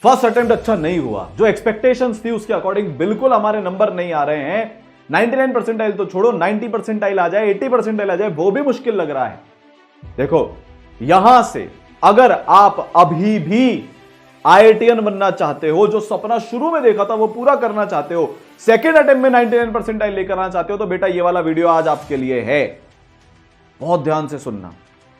First attempt अच्छा नहीं हुआ, जो एक्सपेक्टेशंस थी उसके अकॉर्डिंग बिल्कुल हमारे नंबर नहीं आ रहे हैं। 99 परसेंटाइल तो छोड़ो, 90 परसेंटाइल आ जाए, 80 परसेंटाइल आ जाए, वो भी मुश्किल लग रहा है। देखो, यहां से अगर आप अभी भी आईआईटीएन बनना चाहते हो, जो सपना शुरू में देखा था वो पूरा करना चाहते हो, सेकेंड अटेम्प्ट में 99 परसेंटाइल लेकर आना चाहते हो, तो बेटा ये वाला वीडियो आज आपके लिए है। बहुत ध्यान से सुनना।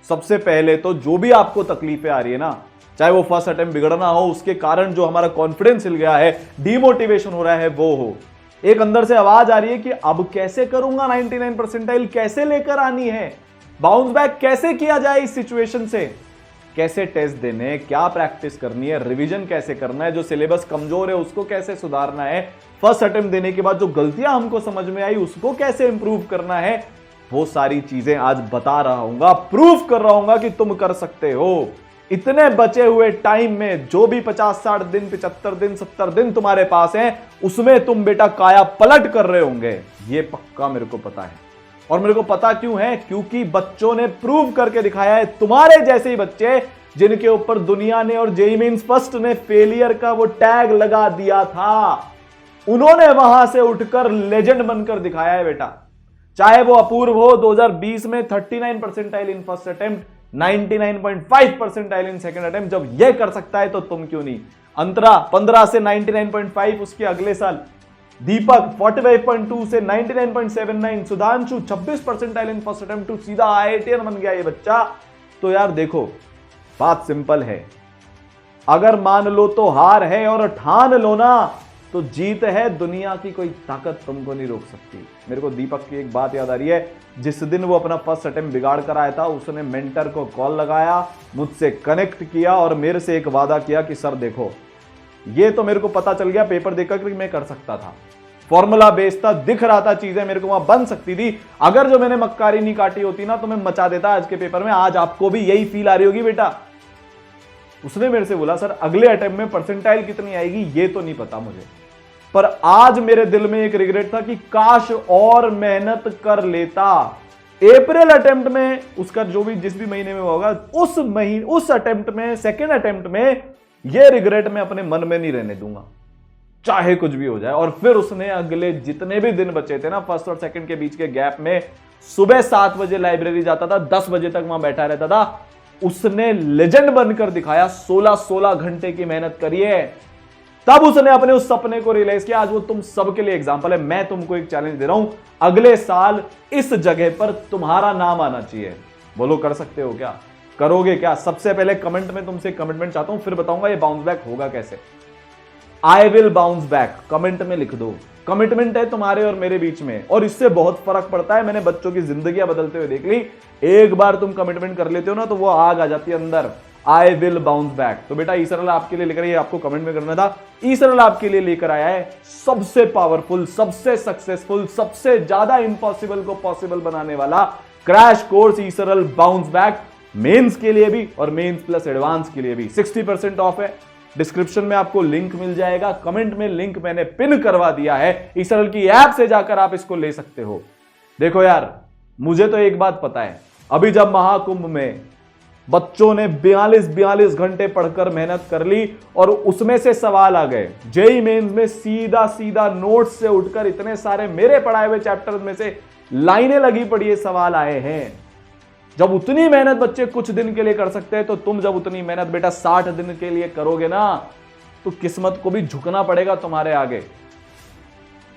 सबसे पहले तो जो भी आपको तकलीफें आ रही है ना, चाहे वो फर्स्ट अटेम्प्ट बिगड़ना हो, उसके कारण जो हमारा कॉन्फिडेंस हिल गया है, डिमोटिवेशन हो रहा है, वो हो, एक अंदर से आवाज आ रही है कि अब कैसे करूंगा, 99 परसेंटाइल कैसे लेकर आनी है, बाउंस बैक कैसे किया जाए इस सिचुएशन से, कैसे टेस्ट देने, क्या प्रैक्टिस करनी है, रिवीजन कैसे करना है, जो सिलेबस कमजोर है उसको कैसे सुधारना है, फर्स्ट अटेम्प्ट देने के बाद जो गलतियां हमको समझ में आई उसको कैसे इंप्रूव करना है, वो सारी चीजें आज बता रहा हूंगा, प्रूफ कर रहा हूंगा कि तुम कर सकते हो। इतने बचे हुए टाइम में जो भी 50-60 दिन, 75 दिन, 70 दिन तुम्हारे पास हैं, उसमें तुम बेटा काया पलट कर रहे होंगे, ये पक्का मेरे को पता है। और मेरे को पता क्यों है? क्योंकि बच्चों ने प्रूव करके दिखाया है, तुम्हारे जैसे ही बच्चे जिनके ऊपर दुनिया ने और जेईई मेंस फर्स्ट ने फेलियर का वो टैग लगा दिया था, उन्होंने वहां से उठकर लेजेंड बनकर दिखाया है बेटा। चाहे वो अपूर्व हो 2020 में 39 percentile in first attempt, 99.5 percentile in second attempt, जब ये कर सकता है तो तुम क्यों नहीं। अंतरा 15 से 99.5, उसके अगले साल दीपक 45.2 से 99.79, Sudhanshu 26 percentile in first attempt टू सीधा आईआईटीएन बन गया ये बच्चा। तो यार देखो, बात सिंपल है, अगर मान लो तो हार है और ठान लो ना तो जीत है। दुनिया की कोई ताकत तुमको नहीं रोक सकती। मेरे को दीपक की एक बात याद आ रही है, जिस दिन वो अपना फर्स्ट अटेम्प्ट बिगाड़ कर आया था, उसने मेंटर को कॉल लगाया, मुझसे कनेक्ट किया और मेरे से एक वादा किया कि सर देखो, ये तो मेरे को पता चल गया पेपर देखकर कि मैं कर सकता था, फॉर्मूला बेस्ड था, दिख रहा था, चीजें मेरे को वहां बन सकती थी। अगर जो मैंने मक्कारी नहीं काटी होती ना तो मैं मचा देता आज के पेपर में। आज आपको भी यही फील आ रही होगी बेटा। उसने मेरे से बोला सर अगले अटेम्प्ट में परसेंटाइल कितनी आएगी ये तो नहीं पता मुझे, पर आज मेरे दिल में एक रिग्रेट था कि काश और मेहनत कर लेता। अप्रैल अटेम्प्ट में उसका जो भी जिस भी महीने में होगा, उस अटेम्प्ट में, सेकेंड अटेम्प्ट में, ये रिग्रेट मैं अपने मन में नहीं रहने दूंगा, चाहे कुछ भी हो जाए। और फिर उसने अगले जितने भी दिन बचे थे ना, फर्स्ट और सेकंड के बीच के गैप में, सुबह 7 बजे लाइब्रेरी जाता था, 10 बजे तक वहां बैठा रहता था। उसने लेजेंड बनकर दिखाया। 16 घंटे की मेहनत करी है, तब उसने अपने उस सपने को रियलाइज किया। आज वो तुम सबके लिए एग्जांपल है। मैं तुमको एक चैलेंज दे रहा हूं, अगले साल इस जगह पर तुम्हारा नाम आना चाहिए। बोलो कर सकते हो क्या? करोगे क्या? सबसे पहले कमेंट में तुमसे कमिटमेंट चाहता हूं, फिर बताऊंगा ये बाउंस बैक होगा कैसे। I will bounce back, comment में लिख दो। कमिटमेंट है तुम्हारे और मेरे बीच में, और इससे बहुत फर्क पड़ता है। मैंने बच्चों की जिंदगियां बदलते हुए देख ली। एक बार तुम कमिटमेंट कर लेते हो ना तो वो आग आ जाती है अंदर। I will bounce back. तो बेटा ईसरल आपके लिए लेकर, ये आपको कमेंट में करना था, ईसरल आपके लिए लेकर आया है सबसे पावरफुल, सबसे सक्सेसफुल, सबसे ज्यादा इंपॉसिबल को पॉसिबल बनाने वाला क्रैश कोर्स ईसरल बाउंस बैक, मेंस के लिए भी और मेंस प्लस एडवांस के लिए भी। 60% ऑफ है। डिस्क्रिप्शन में आपको लिंक मिल जाएगा, कमेंट में लिंक मैंने पिन करवा दिया है। ईसरल की ऐप से जाकर आप इसको ले सकते हो। देखो यार, मुझे तो एक बात पता है, अभी जब महाकुंभ में बच्चों ने 42 घंटे पढ़कर मेहनत कर ली और उसमें से सवाल आ गए, जेईई मेंस में सीधा नोट्स से उठकर इतने सारे मेरे पढ़ाए हुए चैप्टर्स में से लाइनें लगी पड़ी सवाल आए हैं। जब उतनी मेहनत बच्चे कुछ दिन के लिए कर सकते हैं, तो तुम जब उतनी मेहनत बेटा 60 दिन के लिए करोगे ना, तो किस्मत को भी झुकना पड़ेगा तुम्हारे आगे।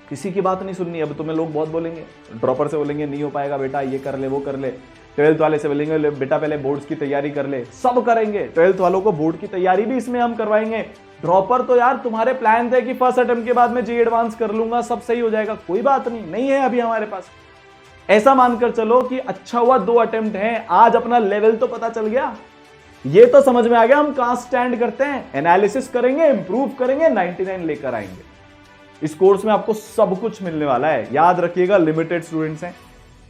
किसी की बात नहीं सुननी। अब तुम्हें लोग बहुत बोलेंगे, ड्रॉपर से बोलेंगे नहीं हो पाएगा बेटा, ये कर ले वो कर ले। 12th वाले से बोलेंगे बेटा पहले बोर्ड्स की तैयारी कर ले। सब करेंगे। 12th वालों को बोर्ड की तैयारी भी इसमें हम करवाएंगे। ड्रॉपर तो यार तुम्हारे प्लान थे कि फर्स्ट अटेम्प्ट के बाद में जेईई एडवांस कर लूंगा, सब सही हो जाएगा। कोई बात नहीं है अभी हमारे पास। ऐसा मानकर चलो कि अच्छा हुआ 2 अटेम्प्ट हैं, आज अपना लेवल तो पता चल गया, ये तो समझ में आ गया हम कहां स्टैंड करते हैं। एनालिसिस करेंगे, इंप्रूव करेंगे, 99 लेकर आएंगे। इस कोर्स में आपको सब कुछ मिलने वाला है। याद रखिएगा, लिमिटेड स्टूडेंट्स हैं।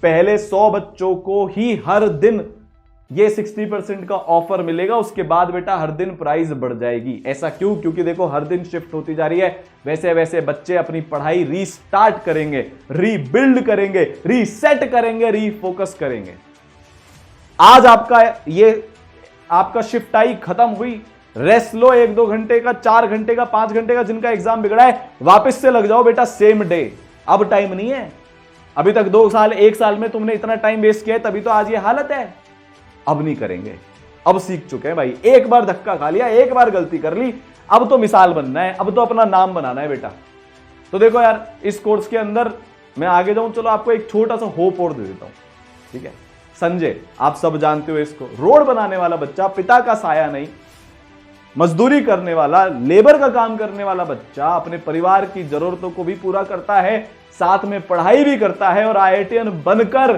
पहले 100 बच्चों को ही हर दिन ये 60% का ऑफर मिलेगा। उसके बाद बेटा हर दिन प्राइस बढ़ जाएगी। ऐसा क्यों? क्योंकि देखो हर दिन शिफ्ट होती जा रही है। वैसे वैसे बच्चे अपनी पढ़ाई रीस्टार्ट करेंगे, रीबिल्ड करेंगे, रीसेट करेंगे, रीफोकस करेंगे। आज आपका शिफ्ट आई खत्म हुई, रेस्ट लो 1-2 घंटे का, 4 घंटे का, 5 घंटे का, जिनका एग्जाम बिगड़ा है वापस से लग जाओ बेटा सेम डे। अब टाइम नहीं है, अभी तक 2 साल 1 साल में तुमने इतना टाइम वेस्ट किया है, तभी तो आज ये हालत है। अब नहीं करेंगे, अब सीख चुके हैं भाई, एक बार धक्का खा लिया, एक बार गलती कर ली, अब तो मिसाल बनना है, अब तो अपना नाम बनाना है बेटा। तो देखो यार, इस कोर्स के अंदर मैं आगे जाऊं, चलो आपको एक छोटा सा होप और दे देता हूं, ठीक है। संजय, आप सब जानते हो इसको, रोड बनाने वाला बच्चा, पिता का साया नहीं, मजदूरी करने वाला, लेबर का काम करने वाला बच्चा अपने परिवार की जरूरतों को भी पूरा करता है, साथ में पढ़ाई भी करता है और IITian बनकर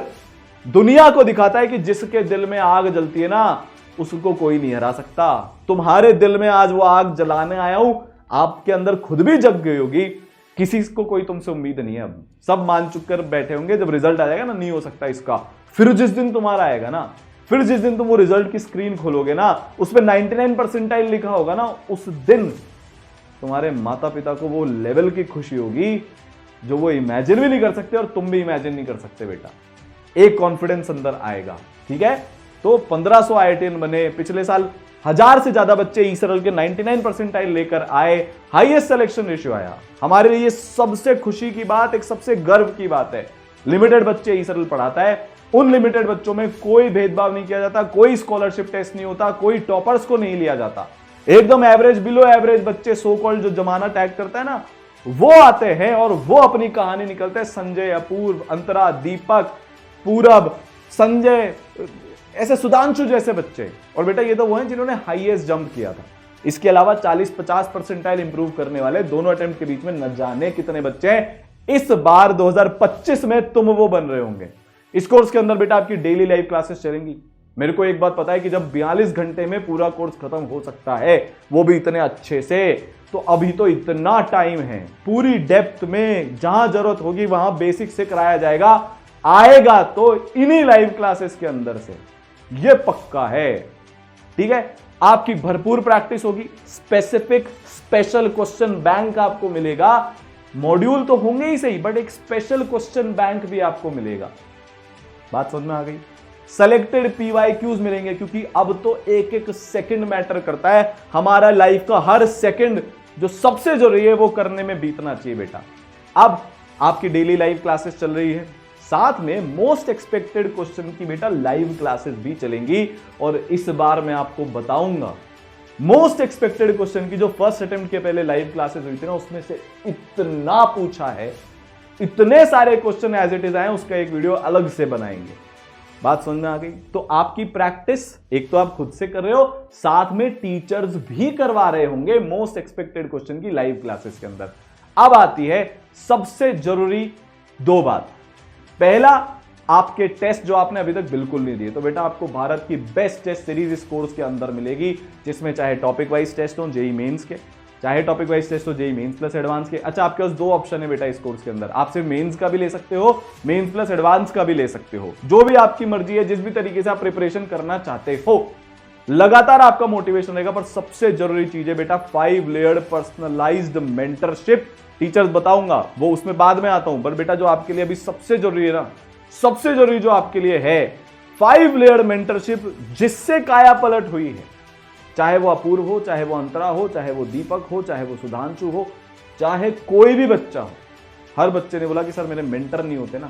दुनिया को दिखाता है कि जिसके दिल में आग जलती है ना, उसको कोई नहीं हरा सकता। तुम्हारे दिल में आज वो आग जलाने आया हूं, आपके अंदर खुद भी जग गई होगी, किसी को कोई तुमसे उम्मीद नहीं है। अब सब मान चुक कर बैठे होंगे, जब रिजल्ट आ जाएगा ना, नहीं हो सकता इसका, फिर जिस दिन तुम्हारा आएगा ना, फिर जिस दिन तुम वो रिजल्ट की स्क्रीन खोलोगे ना, उसमें 99 परसेंटाइल लिखा होगा ना, उस दिन तुम्हारे माता पिता को वो लेवल की खुशी होगी जो वो इमेजिन भी नहीं कर सकते और तुम भी इमेजिन नहीं कर सकते बेटा। एक कॉन्फिडेंस अंदर आएगा, ठीक है। तो 1500 IITian बने, पिछले साल 1000 से ज्यादा बच्चे ईसरल के 99 परसेंटाइल लेकर आए, हाईएस्ट सिलेक्शन रेशियो आया। हमारे लिए सबसे खुशी की बात, एक सबसे गर्व की बात है, लिमिटेड बच्चे ईसरल पढ़ाता है, उन लिमिटेड बच्चों में कोई भेदभाव नहीं किया जाता, कोई स्कॉलरशिप टेस्ट नहीं होता, कोई टॉपर्स को नहीं लिया जाता, एकदम एवरेज बिलो एवरेज बच्चे, सो कॉल्ड जो जमाना टैग करता है ना, वो आते हैं और वो अपनी कहानी निकलते हैं। संजय, अपूर्व, अंतरा, दीपक, पूरब, संजय, ऐसे सुधांशु जैसे बच्चे। और बेटा ये तो वो हैं जिन्होंने हाईएस्ट जंप किया था। इसके अलावा 40-50 परसेंटाइल इंप्रूव करने वाले दोनों अटेम्प्ट के बीच में न जाने कितने बच्चे हैं। इस बार 2025 में तुम वो बन रहे होंगे। इस कोर्स के अंदर बेटा आपकी डेली लाइव क्लासेस चलेंगी। मेरे को एक बात पता है कि जब 42 घंटे में पूरा कोर्स खत्म हो सकता है, वो भी इतने अच्छे से, तो अभी तो इतना टाइम है, पूरी डेप्थ में जहां जरूरत होगी वहां बेसिक से कराया जाएगा। आएगा तो इन्हीं लाइव क्लासेस के अंदर से, ये पक्का है, ठीक है। आपकी भरपूर प्रैक्टिस होगी, स्पेसिफिक स्पेशल क्वेश्चन बैंक आपको मिलेगा। मॉड्यूल तो होंगे ही सही, बट एक स्पेशल क्वेश्चन बैंक भी आपको मिलेगा। बात समझ में आ गई। सेलेक्टेड PYQs मिलेंगे, क्योंकि अब तो एक एक सेकंड मैटर करता है। हमारा लाइफ का हर सेकंड जो सबसे जरूरी है वो करने में बीतना चाहिए बेटा। अब आपकी डेली लाइव क्लासेस चल रही है, साथ में मोस्ट एक्सपेक्टेड क्वेश्चन की बेटा लाइव क्लासेस भी चलेंगी। और इस बार मैं आपको बताऊंगा मोस्ट एक्सपेक्टेड क्वेश्चन की जो फर्स्ट अटेम्प्ट के पहले लाइव क्लासेस हुई थी ना, उसमें से इतना पूछा है, इतने सारे क्वेश्चन एज इट इज आए, उसका एक वीडियो अलग से बनाएंगे। बात समझ में आ गई। तो आपकी प्रैक्टिस एक तो आप खुद से कर रहे हो, साथ में टीचर्स भी करवा रहे होंगे मोस्ट एक्सपेक्टेड क्वेश्चन की लाइव क्लासेस के अंदर। अब आती है सबसे जरूरी दो बात। पहला, आपके टेस्ट जो आपने अभी तक बिल्कुल नहीं दिए, तो बेटा आपको भारत की बेस्ट टेस्ट सीरीज इस कोर्स के अंदर मिलेगी, जिसमें चाहे टॉपिक वाइज टेस्ट हो जेईई मेंस के, चाहे टॉपिक वाइज टेस्ट हो जेईई मेंस प्लस एडवांस के। अच्छा, आपके पास दो ऑप्शन है बेटा इस कोर्स के अंदर, आप सिर्फ मेंस का भी ले सकते हो, मेंस प्लस एडवांस का भी ले सकते हो, जो भी आपकी मर्जी है, जिस भी तरीके से आप प्रिपरेशन करना चाहते हो। लगातार आपका मोटिवेशन रहेगा। पर सबसे जरूरी चीज है बेटा 5 लेयर्ड पर्सनलाइज्ड मेंटरशिप। टीचर्स बताऊंगा, वो उसमें बाद में आता हूं, पर बेटा जो आपके लिए अभी सबसे जरूरी है ना, सबसे जरूरी जो आपके लिए है 5 लेयर्ड मेंटरशिप, जिससे काया पलट हुई है। चाहे वो अपूर्व हो, चाहे वो अंतरा हो, चाहे वो दीपक हो, चाहे वो सुधांशु हो, चाहे कोई भी बच्चा हो। हर बच्चे ने बोला कि सर मेरे मेंटर नहीं होते ना,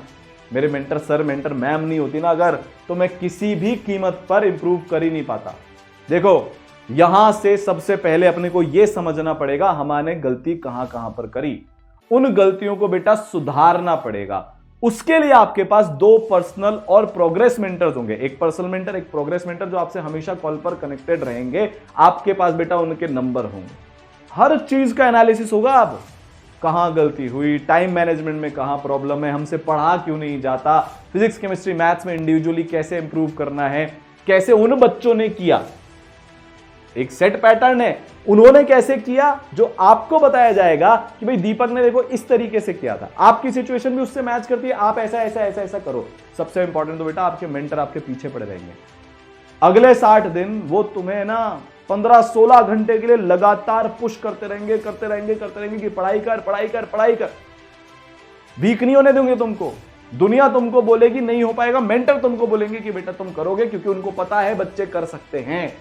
मेरे मेंटर सर मेंटर मैम नहीं होती ना अगर, तो मैं किसी भी कीमत पर इंप्रूव कर ही नहीं पाता। देखो, यहां से सबसे पहले अपने को यह समझना पड़ेगा हमने गलती कहां कहां पर करी। उन गलतियों को बेटा सुधारना पड़ेगा। उसके लिए आपके पास 2 पर्सनल और प्रोग्रेस मेंटर्स होंगे, एक पर्सनल मेंटर, एक प्रोग्रेस मेंटर, जो आपसे हमेशा कॉल पर कनेक्टेड रहेंगे। आपके पास बेटा उनके नंबर होंगे, हर चीज का एनालिसिस होगा। अब कहां गलती हुई, टाइम मैनेजमेंट में कहां प्रॉब्लम है, हमसे पढ़ा क्यों नहीं जाता, फिजिक्स केमिस्ट्री मैथ्स में इंडिविजुअली कैसे इंप्रूव करना है, कैसे उन बच्चों ने किया, एक सेट पैटर्न है, उन्होंने कैसे किया, जो आपको बताया जाएगा कि भाई दीपक ने देखो इस तरीके से किया था, आपकी सिचुएशन भी उससे मैच करती है, आप ऐसा ऐसा ऐसा ऐसा करो। सबसे इंपॉर्टेंट तो बेटा आपके मेंटर आपके पीछे पड़े रहेंगे। अगले 60 दिन वो तुम्हें ना 15-16 घंटे के लिए लगातार पुश करते रहेंगे कि पढ़ाई कर पढ़ाई कर पढ़ाई कर। वीक नहीं होने देंगे तुमको। दुनिया तुमको बोलेगी नहीं हो पाएगा, मेंटर तुमको बोलेंगे कि बेटा तुम करोगे, क्योंकि उनको पता है बच्चे कर सकते हैं।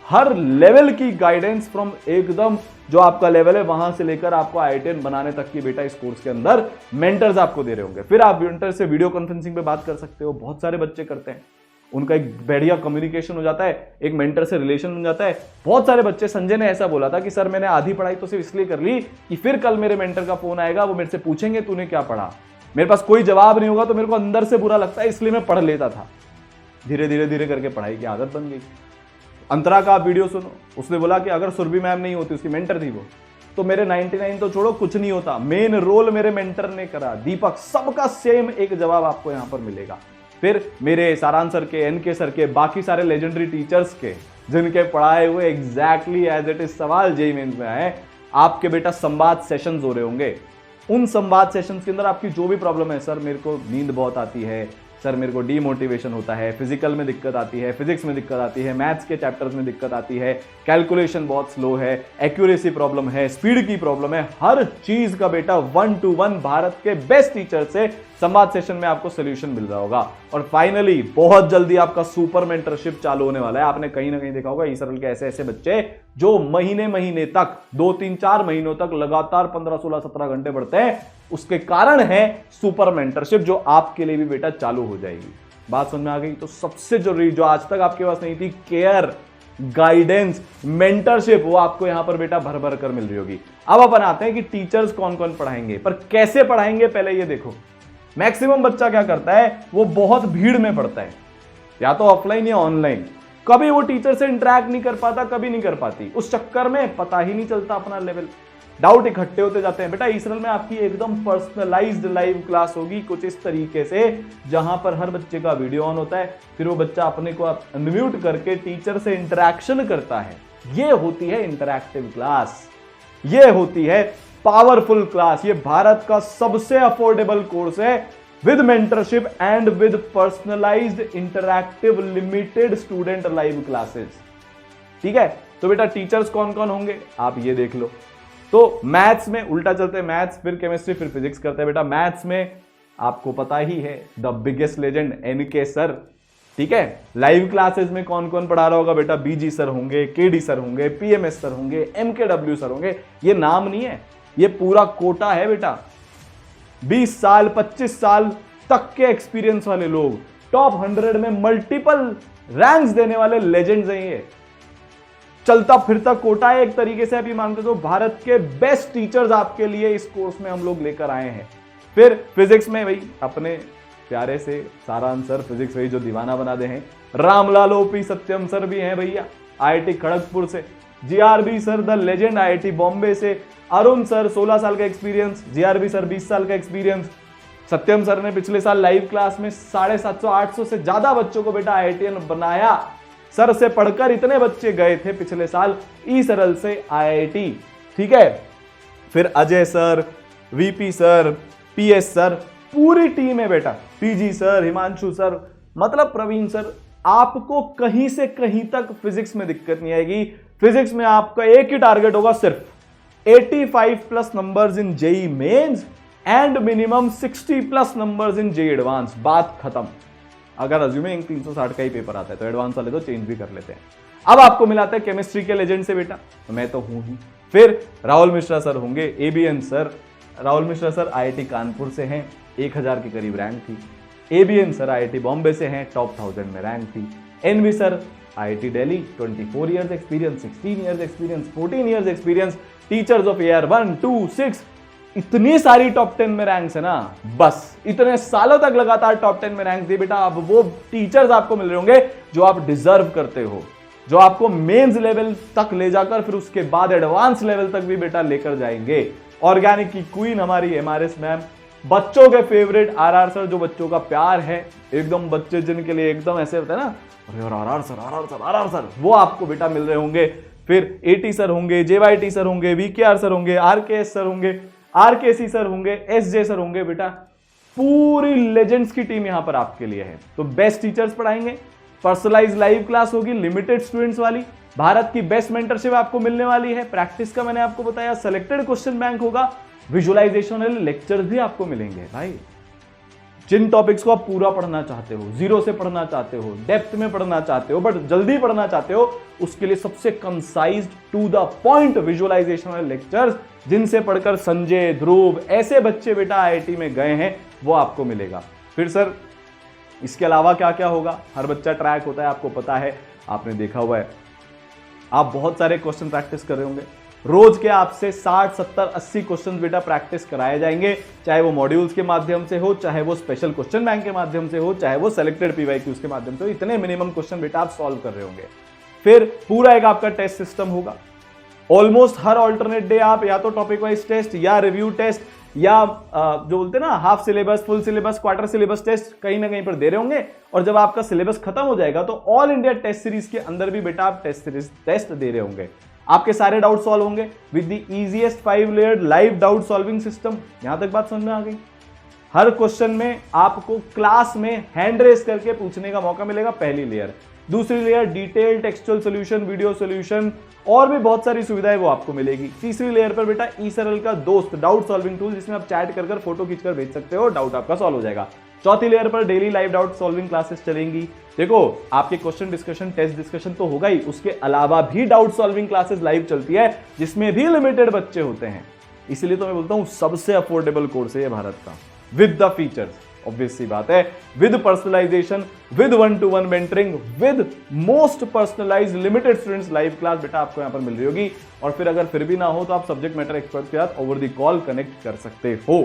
हर लेवल की गाइडेंस फ्रॉम एकदम जो आपका लेवल है वहां से लेकर आपको IITian बनाने तक की बेटा इस कोर्स के अंदर मेंटर्स आपको दे रहे होंगे। फिर आप मेंटर से वीडियो कॉन्फ्रेंसिंग पे बात कर सकते हो, बहुत सारे बच्चे करते हैं, उनका एक बढ़िया कम्युनिकेशन हो जाता है, एक मेंटर से रिलेशन बन जाता है। बहुत सारे बच्चे, संजय ने ऐसा बोला था कि सर मैंने आधी पढ़ाई तो सिर्फ इसलिए कर ली कि फिर कल मेरे मेंटर का फोन आएगा, वो मेरे से पूछेंगे तूने क्या पढ़ा, मेरे पास कोई जवाब नहीं होगा तो मेरे को अंदर से बुरा लगता है, इसलिए मैं पढ़ लेता था। धीरे धीरे धीरे करके पढ़ाई की आदत बन गई। अंतरा का आप वीडियो सुनो, उसने बोला कि अगर सुरभि मैम नहीं होती, उसकी मेंटर थी वो, तो मेरे 99 तो छोड़ो कुछ नहीं होता, मेन रोल मेरे मेंटर ने करा। दीपक, सबका सेम एक जवाब आपको यहां पर मिलेगा। फिर मेरे सारांश सर के, एनके सर के, बाकी सारे लेजेंडरी टीचर्स के, जिनके पढ़ाए हुए एग्जैक्टली एज इट इज सवाल जेईई मेंस में आए, आपके बेटा संवाद सेशंस हो रहे होंगे। उन संवाद सेशंस के अंदर आपकी जो भी प्रॉब्लम है, सर मेरे को नींद बहुत आती है, सर मेरे को डीमोटिवेशन होता है, फिजिकल में दिक्कत आती है, फिजिक्स में दिक्कत आती है, मैथ्स के चैप्टर्स में दिक्कत आती है, कैलकुलेशन बहुत स्लो है, एक्यूरेसी प्रॉब्लम है, स्पीड की प्रॉब्लम है, हर चीज का बेटा 1 to 1 भारत के बेस्ट टीचर से संवाद सेशन में आपको सोल्यूशन मिल रहा होगा। और फाइनली बहुत जल्दी आपका सुपर मेंटरशिप चालू होने वाला है। आपने कहीं ना कहीं देखा होगा ईसरल के ऐसे ऐसे बच्चे जो महीने तक 2-3-4 महीनों तक लगातार 15-16-17 घंटे पढ़ते हैं, उसके कारण है सुपर मेंटरशिप जो आपके लिए भी बेटा चालू हो जाएगी। बात समझ में आ गई? तो सबसे जरूरी जो आज तक आपके पास नहीं थी, केयर, गाइडेंस, मेंटरशिप, वो आपको यहां पर बेटा भर भर कर मिल रही होगी। अब अपन आते हैं कि टीचर्स कौन कौन पढ़ाएंगे, पर कैसे पढ़ाएंगे पहले ये देखो। मैक्सिमम बच्चा क्या करता है, वो बहुत भीड़ में पढ़ता है, या तो ऑफलाइन या ऑनलाइन, कभी वो टीचर से इंटरेक्ट नहीं कर पाता, कभी नहीं कर पाती, उस चक्कर में पता ही नहीं चलता अपना लेवल, डाउट इकट्ठे होते जाते हैं। बेटा ईसरल में आपकी एकदम पर्सनलाइज्ड लाइव क्लास होगी कुछ इस तरीके से, जहां पर हर बच्चे का वीडियो ऑन होता है, फिर वो बच्चा अपने को अनम्यूट करके टीचर से इंटरेक्शन करता है। ये होती है इंटरैक्टिव क्लास, ये होती है पावरफुल क्लास। ये भारत का सबसे अफोर्डेबल कोर्स है with mentorship and with personalised interactive limited student live classes. ठीक है, तो बेटा टीचर्स कौन कौन होंगे आप ये देख लो। तो मैथ्स में उल्टा चलते हैं, मैथ्स फिर केमिस्ट्री फिर फिजिक्स करते हैं। बेटा मैथ्स में आपको पता ही है the biggest legend NK sir. ठीक है, लाइव क्लासेस में कौन कौन पढ़ा रहा होगा बेटा, बीजी सर होंगे, केडी सर होंगे, पीएमएस सर होंगे, एमकेडब्ल्यू सर होंगे। ये नाम नहीं है, ये पूरा कोटा है बेटा। 20 साल 25 साल तक के एक्सपीरियंस वाले लोग, टॉप 100 में मल्टीपल रैंक्स देने वाले लेजेंड्स हैं। ये चलता फिरता कोटा है एक तरीके से, आप ये मानते हो। भारत के बेस्ट टीचर्स आपके लिए इस कोर्स में हम लोग लेकर आए हैं। फिर फिजिक्स में भाई अपने प्यारे से सारांश सर, फिजिक्स वही जो दीवाना बना दे हैं। रामलाल ओपी सत्यम सर भी हैं भैया IIT खड़गपुर से। GRB sir the legend IIT Bombay से। अरुण सर 16 साल का एक्सपीरियंस, जीआरबी सर 20 साल का एक्सपीरियंस। सत्यम सर ने पिछले साल लाइव क्लास में 750-800 से ज्यादा बच्चों को बेटा IITian बनाया। सर से पढ़कर इतने बच्चे गए थे पिछले साल ईसरल से IIT। ठीक है, फिर Ajay sir, VP sir, PS sir, पूरी टीम है बेटा। पीजी सर, हिमांशु सर, मतलब प्रवीण सर। आपको कहीं से कहीं तक फिजिक्स में दिक्कत नहीं आएगी। फिजिक्स में आपका एक ही टारगेट होगा, सिर्फ 85+ numbers in JEE mains and minimum 60+ numbers in JEE advance. बात खत्म। अगर अज्यूमिंग 360 का ही पेपर आता है तो एडवांस वाले तो चेंज भी कर लेते हैं। अब आपको मिलाता है केमिस्ट्री के लेजेंड से बेटा, तो मैं तो हूं ही। फिर राहुल मिश्रा सर होंगे, ABN sir. Rahul Mishra sir IIT Kanpur से हैं, 1000 के करीब रैंक थी। एबीएन सर IIT बॉम्बे से हैं, टॉप 1000 में रैंक थी। NV sir IIT Delhi, 24 years experience, 16 years experience, 14 years experience, teachers of year 1, 2, 6। इतनी सारी टॉप 10 में रैंक्स है ना, बस इतने सालों तक लगातार टॉप 10 में रैंक दी बेटा। अब वो टीचर्स आपको मिल रहे होंगे जो आप डिजर्व करते हो, जो आपको मेंस लेवल तक ले जाकर फिर उसके बाद एडवांस लेवल तक भी बेटा लेकर जाएंगे। ऑर्गेनिक की क्वीन हमारी एमआरएस मैम, बच्चों के फेवरेट आरआर सर, जो बच्चों का प्यार है एकदम, बच्चे जिनके लिए एकदम ऐसे होता है ना, अरे RR sir, RR sir, RR sir, वो आपको बेटा मिल रहे होंगे। फिर एटी सर होंगे, जेवाईटी सर होंगे, वीकेआर सर होंगे, आरकेएस सर होंगे, आरकेसी सर होंगे, एसजे सर होंगे। बेटा पूरी लेजेंड्स की टीम यहां पर आपके लिए है। तो बेस्ट टीचर्स पढ़ाएंगे, पर्सनलाइज लाइव क्लास होगी, लिमिटेड स्टूडेंट्स वाली, भारत की बेस्ट मेंटरशिप आपको मिलने वाली है। प्रैक्टिस का मैंने आपको बताया, सिलेक्टेड क्वेश्चन बैंक होगा, विजुअलाइजेशन वाले लेक्चर्स भी आपको मिलेंगे भाई। जिन टॉपिक्स को आप पूरा पढ़ना चाहते हो, जीरो से पढ़ना चाहते हो, डेप्थ में पढ़ना चाहते हो, बट जल्दी पढ़ना चाहते हो, उसके लिए सबसे concised to the point visualisation वाले लेक्चर्स, जिनसे पढ़कर संजय, ध्रुव, ऐसे बच्चे बेटा आईआईटी में गए हैं, वो आपको मिलेगा। फिर सर इसके अलावा क्या क्या होगा? हर बच्चा ट्रैक होता है, आपको पता है, आपने देखा हुआ है। आप बहुत सारे क्वेश्चन प्रैक्टिस कर रहे होंगे, रोज के आपसे 60, 70, 80 क्वेश्चन बेटा प्रैक्टिस कराए जाएंगे, चाहे वो मॉड्यूल्स के माध्यम से हो, चाहे वो स्पेशल क्वेश्चन बैंक के माध्यम से हो, चाहे वो सेलेक्टेड पीवाईक्यूज के माध्यम से हो। इतने मिनिमम क्वेश्चन बेटा आप सॉल्व कर रहे होंगे। फिर पूरा एक आपका टेस्ट सिस्टम होगा। ऑलमोस्ट हर ऑल्टरनेट डे आप या तो टॉपिक वाइज टेस्ट या रिव्यू टेस्ट या जो बोलते हैं ना half syllabus, full syllabus, quarter syllabus test कहीं ना कहीं पर दे रहे होंगे। और जब आपका सिलेबस खत्म हो जाएगा तो ऑल इंडिया टेस्ट सीरीज के अंदर भी बेटा आप टेस्ट दे रहे होंगे। आपके सारे डाउट सॉल्व होंगे with the easiest 5 layered live doubt solving system. यहां तक बात समझ में आ गई? हर क्वेश्चन में आपको क्लास में हैंड रेस करके पूछने का मौका मिलेगा, पहली लेयर। दूसरी layer detail textual solution, video solution और भी बहुत सारी सुविधाएं वो आपको मिलेगी। तीसरी लेयर पर बेटा ई-सरल का दोस्त डाउट सॉल्विंग टूल, जिसमें आप चैट कर फोटो खींचकर भेज सकते हो, डाउट आपका सॉल्व हो जाएगा। चौथी लेयर पर daily live doubt solving classes चलेंगी। देखो आपके क्वेश्चन डिस्कशन, टेस्ट डिस्कशन तो होगा ही, उसके अलावा भी डाउट सॉल्विंग क्लासेस लाइव चलती है, जिसमें भी लिमिटेड बच्चे होते हैं। इसलिए तो मैं बोलता हूं सबसे अफोर्डेबल कोर्स है ये भारत का, विद द फीचर्स। ऑब्वियस सी बात है, with personalisation, with 1-to-1 mentoring, with most personalised limited students live class बेटा आपको यहां पर मिल रही होगी। और फिर अगर फिर भी ना हो तो आप सब्जेक्ट मैटर एक्सपर्ट के साथ ओवर द कॉल कनेक्ट कर सकते हो।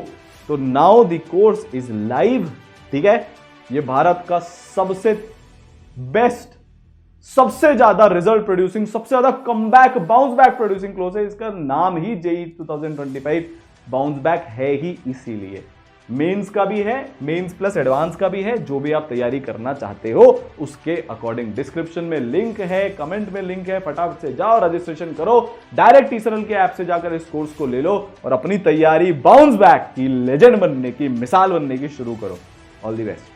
तो now the course is live, ठीक है। ये भारत का सबसे बेस्ट, सबसे ज्यादा रिजल्ट प्रोड्यूसिंग, सबसे ज्यादा comeback bounce back producing course है। इसका नाम ही जेईई 2025 बाउंस बैक है ही इसीलिए। मेंस का भी है, मेंस प्लस एडवांस का भी है। जो भी आप तैयारी करना चाहते हो उसके अकॉर्डिंग डिस्क्रिप्शन में लिंक है, कमेंट में लिंक है, फटाफट से जाओ रजिस्ट्रेशन करो, डायरेक्ट ई-सरल के ऐप से जाकर इस कोर्स को ले लो और अपनी तैयारी बाउंस बैक की लेजेंड बनने की, मिसाल बनने की शुरू करो। All the best.